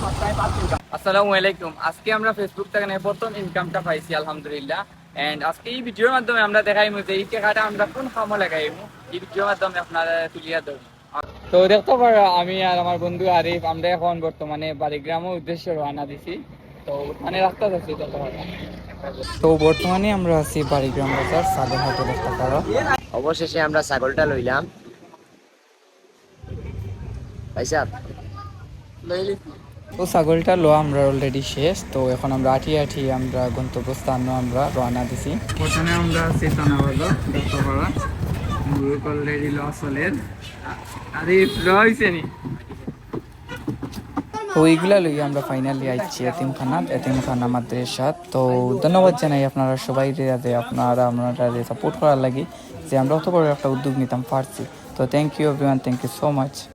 আসসালামু আলাইকুম। আজকে আমরা ফেসবুক থেকে প্রথম ইনকামটা পাইছি আলহামদুলিল্লাহ। এন্ড আজকে এই ভিডিওর মাধ্যমে আমরা দেখাইমু যে এই টাকাটা আমরা কোন কামে লাগাইমু, এই ভিডিওর মাধ্যমে আপনারা তুলিয়া দেবো। তো দেখতে পারো আমি আর আমার বন্ধু আরিফ আমরা এখন বর্তমানে বাড়িগ্রামের উদ্দেশ্যে রওনা দিছি। তো মানে রাস্তা যাচ্ছি দেখতে পারো। তো বর্তমানে আমরা আছি বাড়িগ্রাম বাজার সাগরহাটে দেখতে পারো। অবশেষে আমরা ছাগলটা লইলাম পয়সা। তো ছাগলটা লো আমরা অলরেডি শেষ। তো এখন আমরা আঠি আমরা গন্তব্যস্থানে আমরা রওনা দিছি। প্রথমে আমরা চেতনা হলো দেখতে পারো গ্রুপ অলরেডি লস হলেন আরিফ লইছে নি। তো এইগুলা লই আমরা ফাইনালি আইছি এতিমখানা মাদ্রাসা। তো ধন্যবাদ জানাই আপনারা সবাই যে আপনারা সাপোর্ট করার লাগি যে আমরা অত বড় একটা উদ্যোগ নিতাম পারছি। তো thank you everyone, thank you so much.